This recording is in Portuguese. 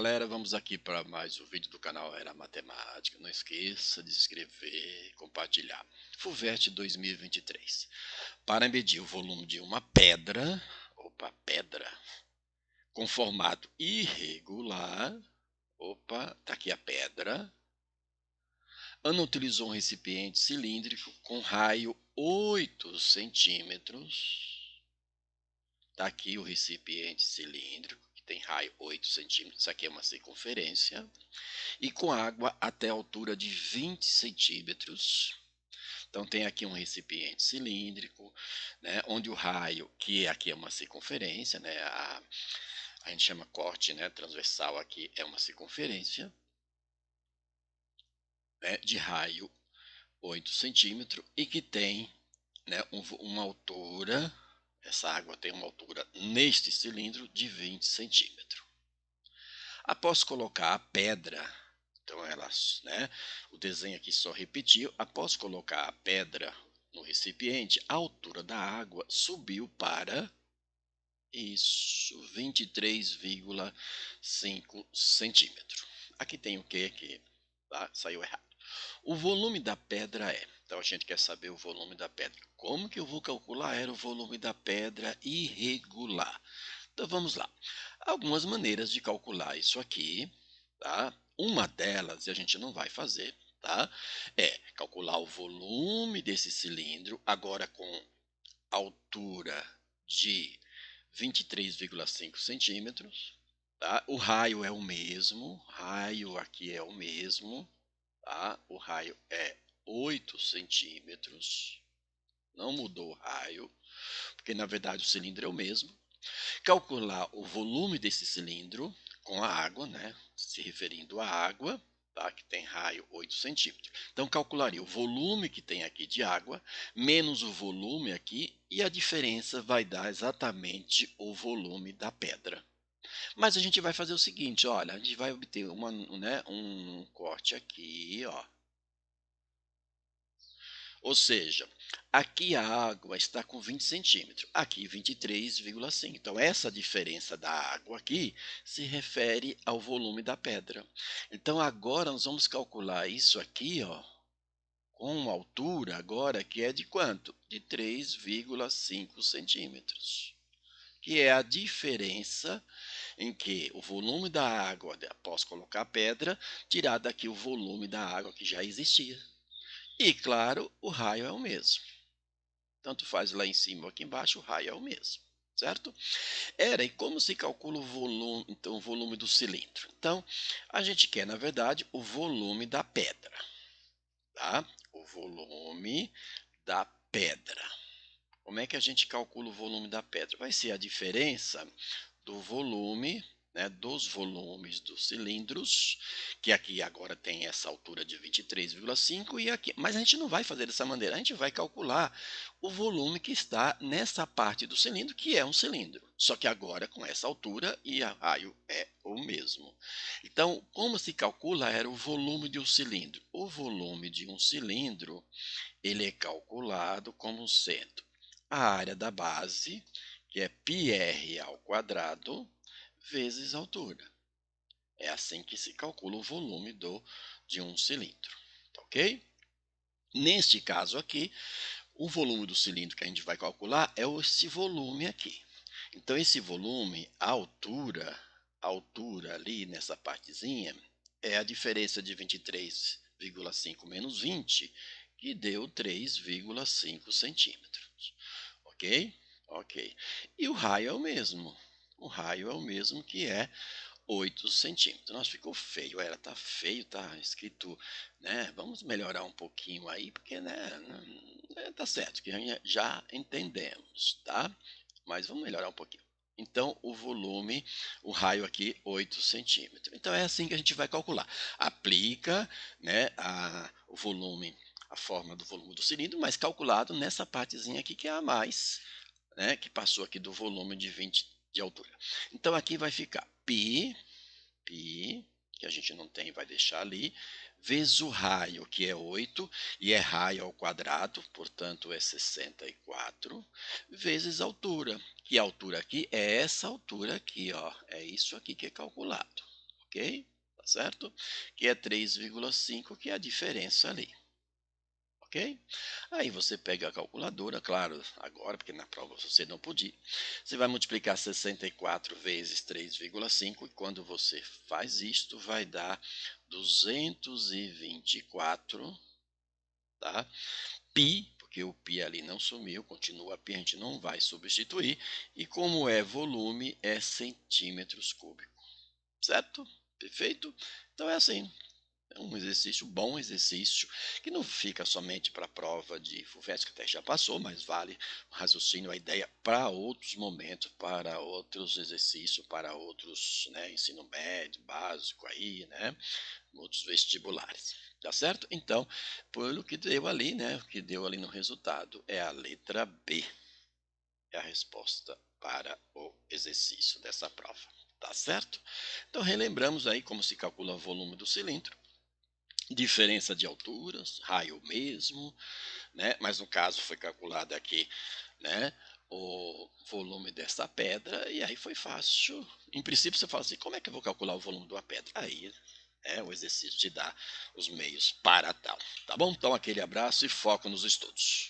Galera, vamos aqui para mais um vídeo do canal Era Matemática. Não esqueça de se inscrever e compartilhar. FUVEST 2023. Para medir o volume de uma pedra, com formato irregular, tá aqui a pedra. Ana utilizou um recipiente cilíndrico com raio 8 centímetros. Tá aqui o recipiente cilíndrico, que tem raio 8 centímetros. Isso aqui é uma circunferência. E com água até a altura de 20 centímetros. Então tem aqui um recipiente cilíndrico, né, onde o raio, que aqui é uma circunferência, né, a gente chama corte, né, transversal aqui é uma circunferência, né, de raio 8 centímetros e que tem, né, uma altura, essa água tem uma altura neste cilindro de 20 centímetros. Após colocar a pedra, então né, o desenho aqui só repetiu, após colocar a pedra no recipiente, a altura da água subiu para isso, 23,5 centímetros. Aqui tem o que aqui? Tá? Saiu errado. O volume da pedra é, então a gente quer saber o volume da pedra. Como que eu vou calcular o volume da pedra irregular? Então vamos lá. Algumas maneiras de calcular isso aqui, tá? Uma delas, e a gente não vai fazer, tá? É calcular o volume desse cilindro, agora com altura de 23,5 centímetros, tá? O raio é o mesmo, raio aqui é o mesmo, tá? O raio é 8 centímetros, não mudou o raio, porque na verdade o cilindro é o mesmo. Calcular o volume desse cilindro com a água, né? Se referindo à água, tá? Que tem raio 8 centímetros. Então, calcularia o volume que tem aqui de água, menos o volume aqui, e a diferença vai dar exatamente o volume da pedra. Mas a gente vai fazer o seguinte, olha, a gente vai obter um corte aqui, ó. Ou seja, aqui a água está com 20 centímetros, aqui 23,5. Então, essa diferença da água aqui se refere ao volume da pedra. Então, agora nós vamos calcular isso aqui, ó, com altura agora que é de quanto? De 3,5 centímetros. Que é a diferença em que o volume da água, após colocar a pedra, tirar daqui o volume da água que já existia. E, claro, o raio é o mesmo. Tanto faz lá em cima ou aqui embaixo, o raio é o mesmo, certo? E como se calcula o volume, então, o volume do cilindro? Então, a gente quer, na verdade, o volume da pedra, tá? O volume da pedra. Como é que a gente calcula o volume da pedra? Vai ser a diferença do volume, né, dos volumes dos cilindros, que aqui agora tem essa altura de 23,5 e aqui, mas a gente não vai fazer dessa maneira, a gente vai calcular o volume que está nessa parte do cilindro, que é um cilindro, só que agora com essa altura e a raio é o mesmo. Então, como se calcula era o volume de um cilindro? O volume de um cilindro, ele é calculado como sendo a área da base, que é πr ao quadrado, vezes a altura. É assim que se calcula o volume de um cilindro, tá ok? Neste caso aqui, o volume do cilindro que a gente vai calcular é esse volume aqui. Então, esse volume, a altura ali nessa partezinha, é a diferença de 23,5 menos 20, que deu 3,5 centímetros. Ok? Ok. E o raio é o mesmo. O raio é o mesmo, que é 8 centímetros. Nossa, ficou feio, tá feio, tá escrito, né? Vamos melhorar um pouquinho aí, porque, né, tá certo, que já entendemos, tá? Mas vamos melhorar um pouquinho. Então, o volume, o raio aqui, 8 centímetros. Então, é assim que a gente vai calcular. Aplica, né, o volume, a forma do volume do cilindro, mas calculado nessa partezinha aqui, que é a mais, né, que passou aqui do volume de 20 de altura. Então, aqui vai ficar π, que a gente não tem, vai deixar ali, vezes o raio, que é 8, e é raio ao quadrado, portanto é 64, vezes a altura, que a altura aqui é essa altura aqui, ó, é isso aqui que é calculado, ok? Tá certo? Que é 3,5, que é a diferença ali. Ok? Aí você pega a calculadora, claro, agora, porque na prova você não podia. Você vai multiplicar 64 vezes 3,5 e quando você faz isto, vai dar 224, tá? Pi, porque o pi ali não sumiu, continua pi, a gente não vai substituir. E como é volume, é centímetros cúbicos, certo? Perfeito? Então é assim. É um exercício, bom exercício, que não fica somente para a prova de FUVEST, que até já passou, mas vale o raciocínio, a ideia para outros momentos, para outros exercícios, para outros, né, ensino médio, básico aí, né, outros vestibulares. Tá certo? Então, pelo que deu ali, né, o que deu ali no resultado é a letra B, é a resposta para o exercício dessa prova. Tá certo? Então, relembramos aí como se calcula o volume do cilindro. Diferença de alturas, raio mesmo, né? Mas no caso foi calculado aqui, né, o volume dessa pedra e aí foi fácil. Em princípio você fala assim, como é que eu vou calcular o volume de uma pedra? Aí o exercício te dá os meios para tal, tá bom? Então aquele abraço e foco nos estudos.